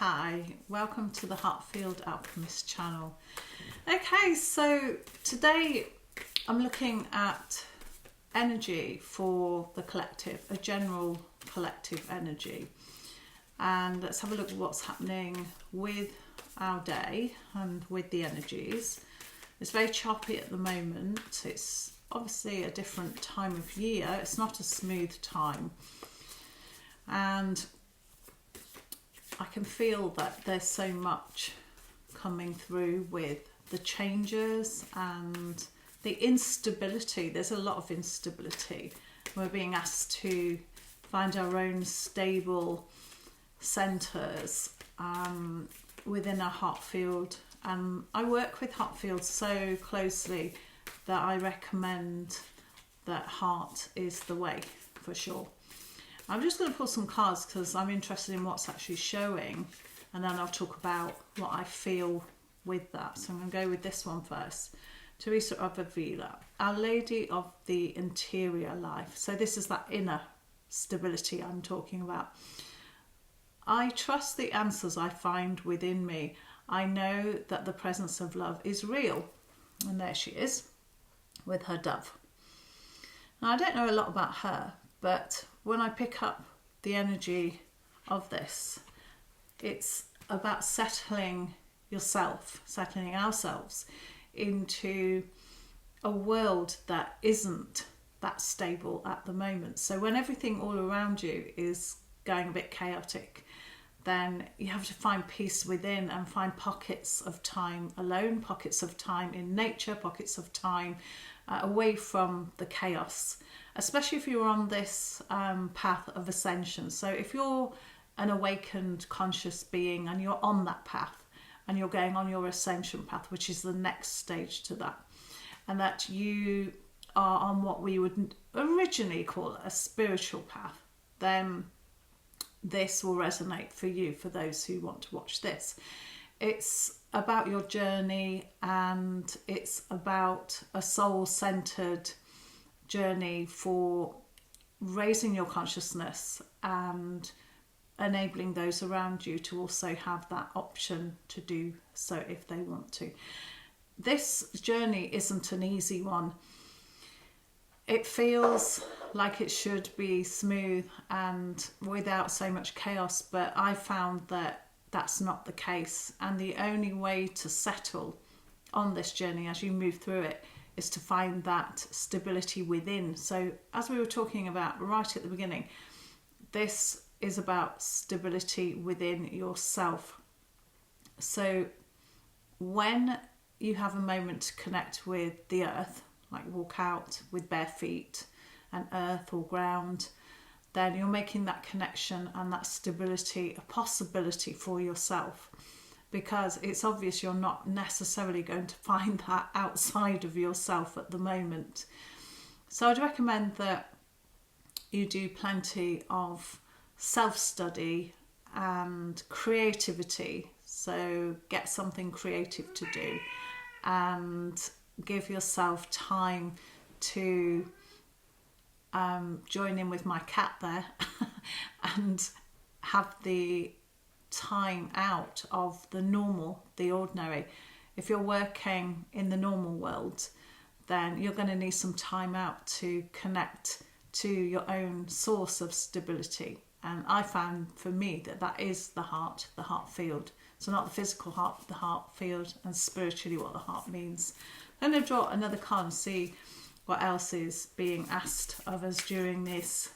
Hi, welcome to the Heartfield Alchemist channel. Okay, so today I'm looking at energy for the collective, a general collective energy. And let's have a look at what's happening with our day and with the energies. It's very choppy at the moment. It's obviously a different time of year. It's not a smooth time. And I can feel that there's so much coming through with the changes and the instability. There's a lot of instability. We're being asked to find our own stable centres within our heart field. And I work with heart fields so closely that I recommend that heart is the way for sure. I'm just going to pull some cards because I'm interested in what's actually showing, and then I'll talk about what I feel with that. So I'm going to go with this one first. Teresa of Avila, Our Lady of the Interior Life. So this is that inner stability I'm talking about. I trust the answers I find within me. I know that the presence of love is real. And there she is with her dove. Now, I don't know a lot about her, but when I pick up the energy of this, it's about settling yourself, settling ourselves into a world that isn't that stable at the moment. So when everything all around you is going a bit chaotic, then you have to find peace within and find pockets of time alone, pockets of time in nature, pockets of time away from the chaos, especially if you're on this path of ascension. So if you're an awakened conscious being and you're on that path and you're going on your ascension path, which is the next stage to that, and that you are on what we would originally call a spiritual path, then this will resonate for you, for those who want to watch this. It's about your journey, and it's about a soul-centered journey for raising your consciousness and enabling those around you to also have that option to do so if they want to. This journey isn't an easy one. It feels like it should be smooth and without so much chaos, but I found that that's not the case. And the only way to settle on this journey as you move through it is to find that stability within. So as we were talking about right at the beginning, this is about stability within yourself. So when you have a moment to connect with the earth, like walk out with bare feet and earth or ground, then you're making that connection and that stability a possibility for yourself, because it's obvious you're not necessarily going to find that outside of yourself at the moment. So I'd recommend that you do plenty of self-study and creativity. So get something creative to do and give yourself time to join in with my cat there and have the time out of the normal, the ordinary. If you're working in the normal world, then you're going to need some time out to connect to your own source of stability. And I found for me that is the heart field. So not the physical heart, but the heart field, and spiritually what the heart means. I'm going to draw another card and see what else is being asked of us during this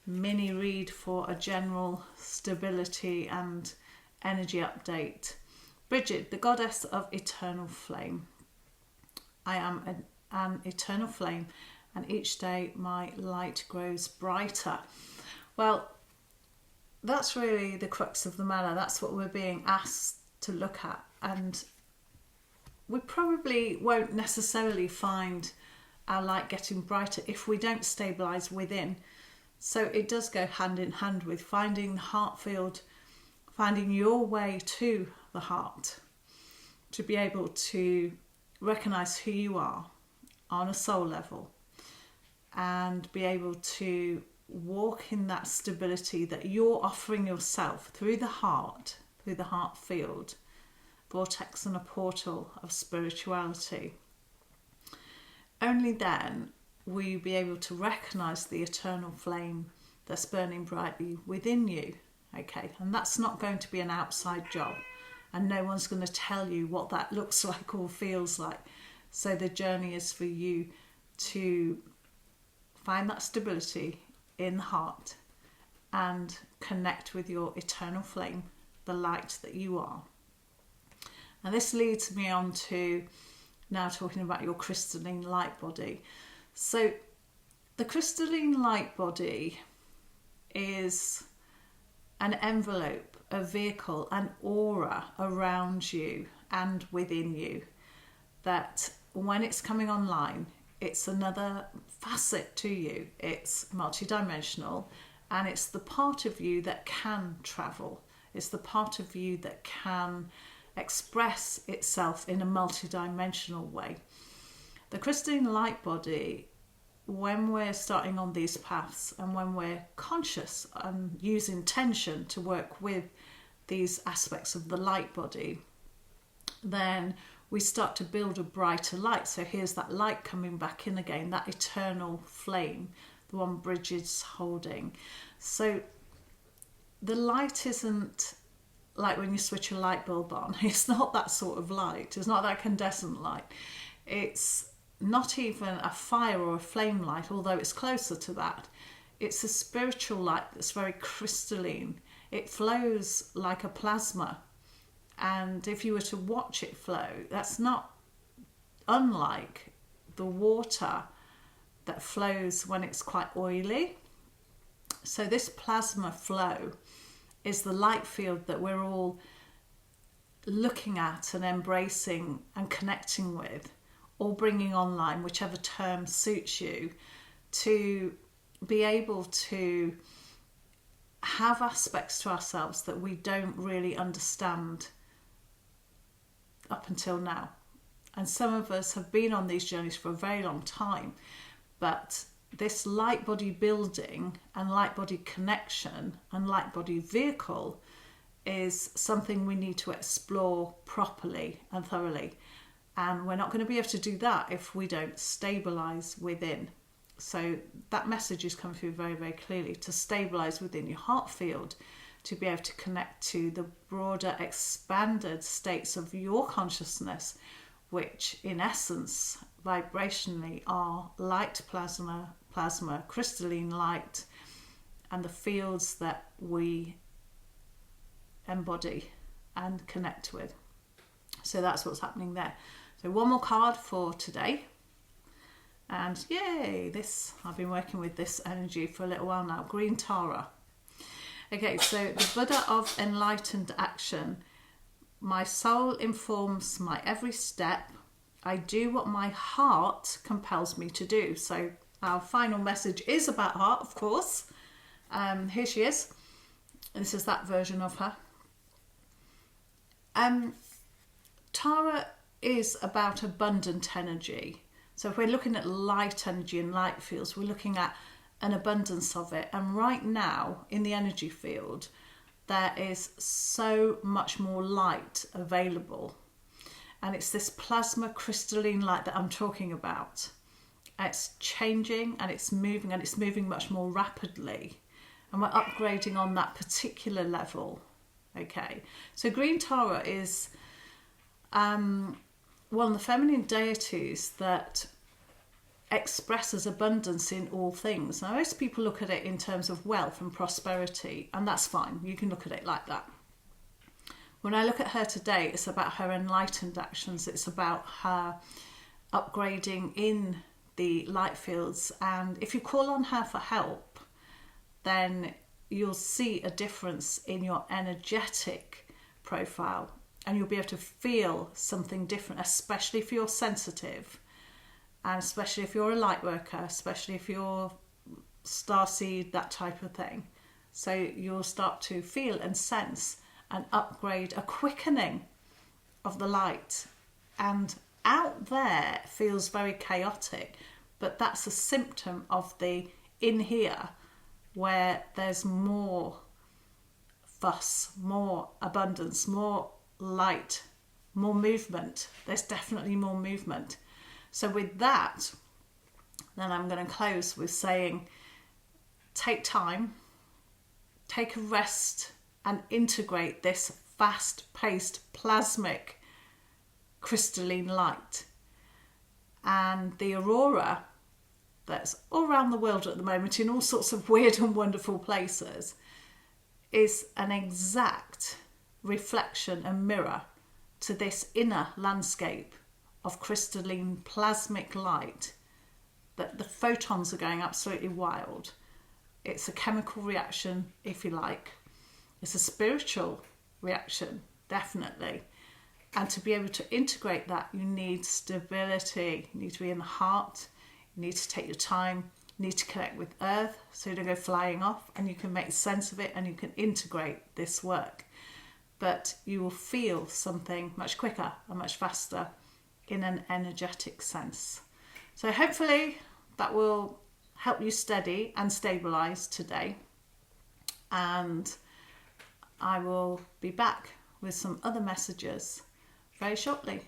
mini read for a general stability and energy update. Brigid, the goddess of eternal flame. I am an eternal flame, and each day my light grows brighter. Well, that's really the crux of the matter. That's what we're being asked to look at. And we probably won't necessarily find our light getting brighter if we don't stabilise within. So it does go hand in hand with finding the heart field, finding your way to the heart, to be able to recognise who you are on a soul level and be able to walk in that stability that you're offering yourself through the heart through the heart field, vortex and a portal of spirituality. Only then will you be able to recognise the eternal flame that's burning brightly within you. Okay, and that's not going to be an outside job, and no one's going to tell you what that looks like or feels like. So the journey is for you to find that stability in the heart and connect with your eternal flame, the light that you are. And this leads me on to now talking about your crystalline light body. So the crystalline light body is an envelope, a vehicle, an aura around you and within you that when it's coming online, it's another facet to you. It's multidimensional, and it's the part of you that can travel. It's the part of you that can express itself in a multidimensional way. The crystalline light body, when we're starting on these paths and when we're conscious and use intention to work with these aspects of the light body, then we start to build a brighter light. So here's that light coming back in again, that eternal flame, the one Brigid's holding. So the light isn't like when you switch a light bulb on. It's not that sort of light. It's not that incandescent light. It's not even a fire or a flame light, although it's closer to that. It's a spiritual light that's very crystalline. It flows like a plasma. And if you were to watch it flow, that's not unlike the water that flows when it's quite oily. So this plasma flow is the light field that we're all looking at and embracing and connecting with, or bringing online, whichever term suits you, to be able to have aspects to ourselves that we don't really understand up until now. And some of us have been on these journeys for a very long time, but this light body building and light body connection and light body vehicle is something we need to explore properly and thoroughly. And we're not going to be able to do that if we don't stabilise within. So that message is coming through very, very clearly, to stabilise within your heart field, to be able to connect to the broader, expanded states of your consciousness, which in essence, vibrationally, are light plasma, crystalline light, and the fields that we embody and connect with. So that's what's happening there. So one more card for today. And yay, I've been working with this energy for a little while now. Green Tara. Okay, so the Buddha of enlightened action. My soul informs my every step. I do what my heart compels me to do. So our final message is about heart, of course. Here she is. This is that version of her. Tara is about abundant energy. So if we're looking at light energy and light fields, we're looking at an abundance of it. And right now in the energy field, there is so much more light available. And it's this plasma crystalline light that I'm talking about. It's changing and it's moving much more rapidly. And we're upgrading on that particular level. Okay, so Green Tara is one of the feminine deities that expresses abundance in all things. Now, most people look at it in terms of wealth and prosperity, and that's fine. You can look at it like that. When I look at her today, it's about her enlightened actions. It's about her upgrading in the light fields. And if you call on her for help, then you'll see a difference in your energetic profile. And you'll be able to feel something different, especially if you're sensitive, and especially if you're a light worker, especially if you're starseed, that type of thing. So you'll start to feel and sense an upgrade, a quickening of the light. And out there feels very chaotic, but that's a symptom of the in here, where there's more fuss, more abundance, more light, more movement. There's definitely more movement. So with that, then I'm going to close with saying, take time, take a rest, and integrate this fast-paced plasmic crystalline light. And the aurora that's all around the world at the moment in all sorts of weird and wonderful places is an exact reflection and mirror to this inner landscape of crystalline plasmic light, that the photons are going absolutely wild. It's a chemical reaction, if you like. It's a spiritual reaction, definitely. And to be able to integrate that, you need stability. You need to be in the heart. You need to take your time. You need to connect with earth so you don't go flying off, and you can make sense of it and you can integrate this work. But you will feel something much quicker and much faster in an energetic sense. So hopefully that will help you steady and stabilize today. And I will be back with some other messages very shortly.